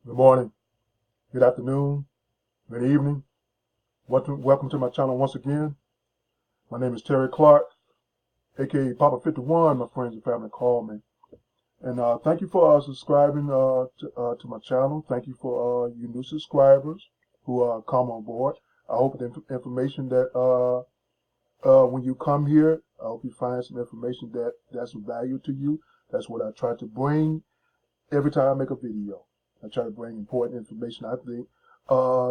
Good morning, good afternoon, good evening. Welcome to my channel once again. My name is Terry Clark, aka Papa 51. My friends and family call me. And thank you for subscribing to my channel. Thank you for you new subscribers who come on board. I hope the information that when you come here, I hope you find some information that's of value to you. That's what I try to bring every time I make a video. I try to bring important information I think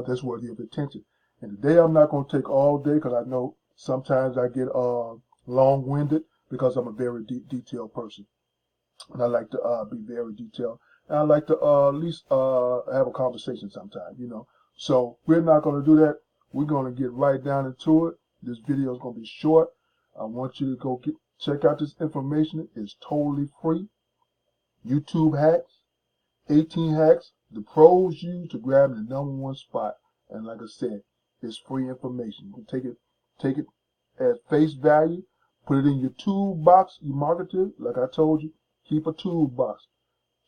that's worthy of attention. And today I'm not going to take all day because I know sometimes I get long-winded because I'm a very detailed person. And I like to be very detailed. And I like to at least have a conversation sometime, you know. So we're not going to do that. We're going to get right down into it. This video is going to be short. I want you to go check out this information. It's totally free. YouTube hacks. 18 hacks the pros use to grab the #1 spot. And like I said, it's free information. You can take it at face value, put it in your toolbox, you marketer. Like I told you, keep a toolbox.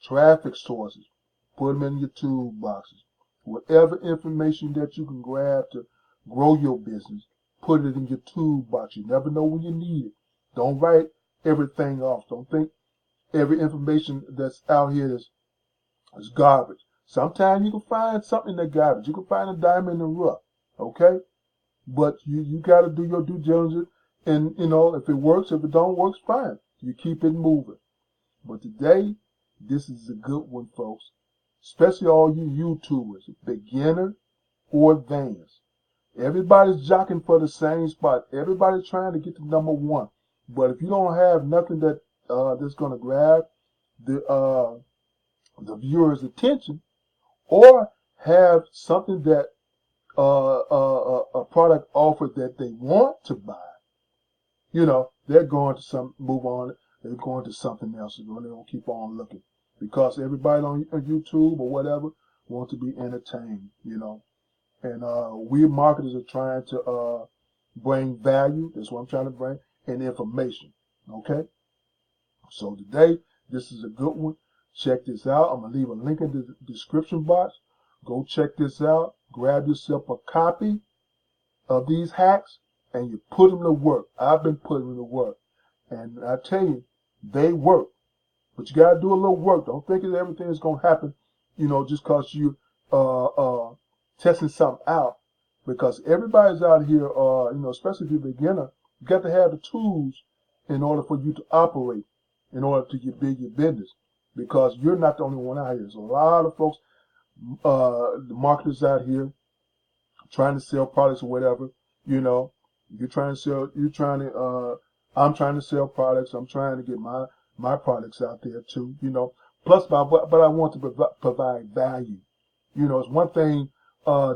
Traffic sources, put them in your toolboxes. Whatever information that you can grab to grow your business, put it in your toolbox. You never know when you need it. Don't write everything off. Don't think every information that's out here is garbage. Sometimes you can find something that's garbage. You can find a diamond in the rough, okay? But you got to do your due diligence, and you know if it works, if it don't work, fine. You keep it moving. But today, this is a good one, folks. Especially all you YouTubers, beginner or advanced. Everybody's jockeying for the same spot. Everybody's trying to get to #1. But if you don't have nothing that's gonna grab the viewer's attention, or have something that a product offer that they want to buy, you know, they're going to move on. They're going to something else. They're going to keep on looking because everybody on YouTube or whatever wants to be entertained, you know. And we marketers are trying to bring value. That's what I'm trying to bring, and information. Okay. So today, this is a good one. Check this out. I'm going to leave a link in the description box. Go check this out. Grab yourself a copy of these hacks and you put them to work. I've been putting them to work. And I tell you, they work. But you got to do a little work. Don't think that everything is going to happen, you know, just because you testing something out. Because everybody's out here, you know, especially if you're a beginner, you got to have the tools in order for you to operate, in order to get big your business. Because you're not the only one out here. There's a lot of folks, the marketers out here trying to sell products or whatever, you know. I'm trying to sell products. I'm trying to get my products out there too, you know. Plus, but I want to provide value. You know, it's one thing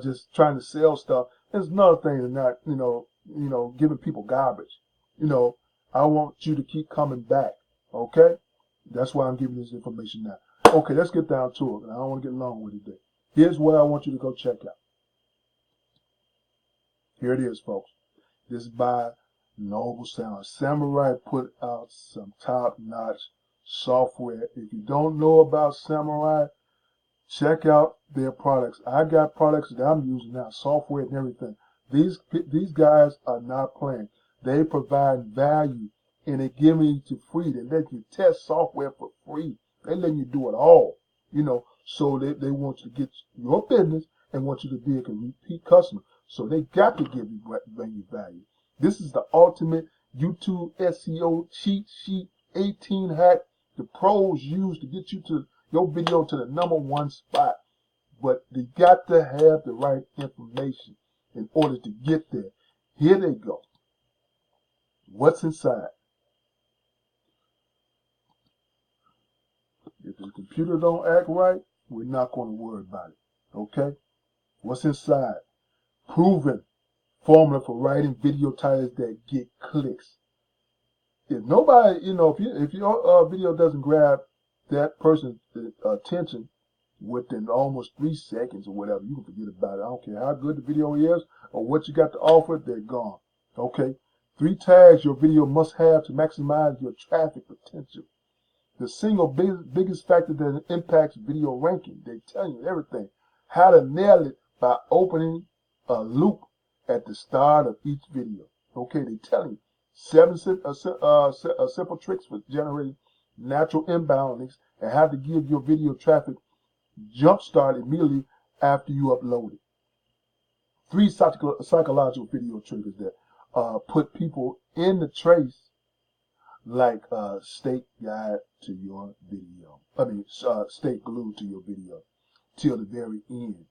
just trying to sell stuff. It's another thing to not, you know, giving people garbage. You know, I want you to keep coming back, okay? That's why I'm giving this information now. Okay, let's get down to it. I don't want to get long with it today. Here's what I want you to go check out. Here it is, folks. This is by Noble Sound. Samurai put out some top-notch software. If you don't know about Samurai, check out their products. I got products that I'm using now, software and everything. These guys are not playing. They provide value. And they give me to free. They let you test software for free. They let you do it all, you know. So they want you to get your business and want you to be a repeat customer. So they got to bring you value. This is the ultimate YouTube SEO cheat sheet, 18 hack the pros use to get you to your video to the #1 spot. But they got to have the right information in order to get there. Here they go. What's inside? If the computer don't act right, we're not going to worry about it. Okay? What's inside? Proven formula for writing video titles that get clicks. If nobody, you know, if your video doesn't grab that person's attention within almost 3 seconds or whatever, you can forget about it. I don't care how good the video is or what you got to offer, they're gone. Okay? 3 tags your video must have to maximize your traffic potential. The single biggest factor that impacts video ranking. They tell you everything. How to nail it by opening a loop at the start of each video. Okay, they tell you 7 simple tricks for generating natural inbound links and how to give your video traffic jump start immediately after you upload it. 3 psychological video triggers that put people in the trace, like stay guide to your video. Stay glued to your video till the very end.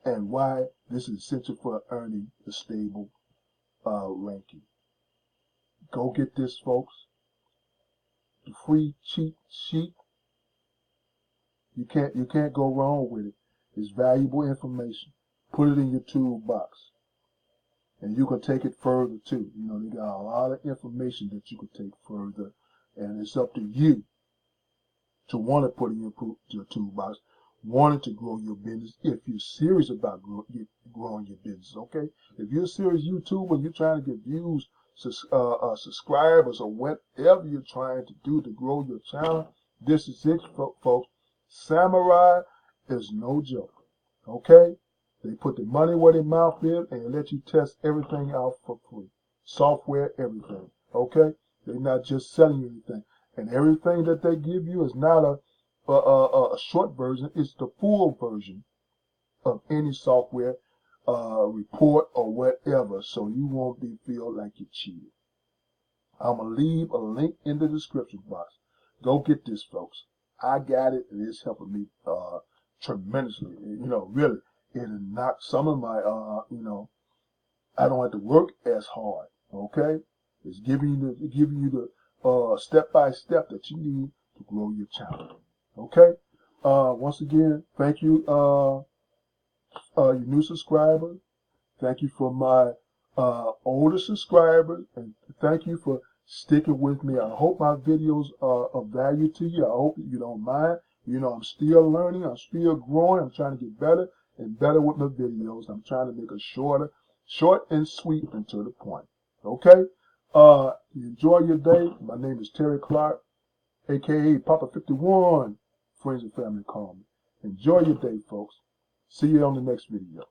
And why this is essential for earning a stable ranking. Go get this, folks. The free cheat sheet. You can't go wrong with it. It's valuable information. Put it in your toolbox. And you can take it further too. You know, they got a lot of information that you can take further. And it's up to you to want to put it in your toolbox, wanting to grow your business if you're serious about growing your business, okay? If you're a serious YouTuber, you're trying to get views, subscribers, or whatever you're trying to do to grow your channel, this is it, folks. Samurai is no joke, okay? They put the money where their mouth is and let you test everything out for free. Software, everything, okay? They're not just selling you anything. And everything that they give you is not a short version. It's the full version of any software report or whatever, so you won't feel like you're cheated. I'm going to leave a link in the description box. Go get this, folks. I got it, and it's helping me tremendously. You know, really, it knocked some of my, I don't have to work as hard, okay? It's giving you the step-by-step that you need to grow your channel, okay? Once again, thank you, your new subscribers. Thank you for my older subscribers, and thank you for sticking with me. I hope my videos are of value to you. I hope you don't mind. You know, I'm still learning. I'm still growing. I'm trying to get better and better with my videos. I'm trying to make it short and sweet and to the point. Okay? Enjoy your day. My name is Terry Clark, a.k.a. Papa 51. Friends and family call me. Enjoy your day, folks. See you on the next video.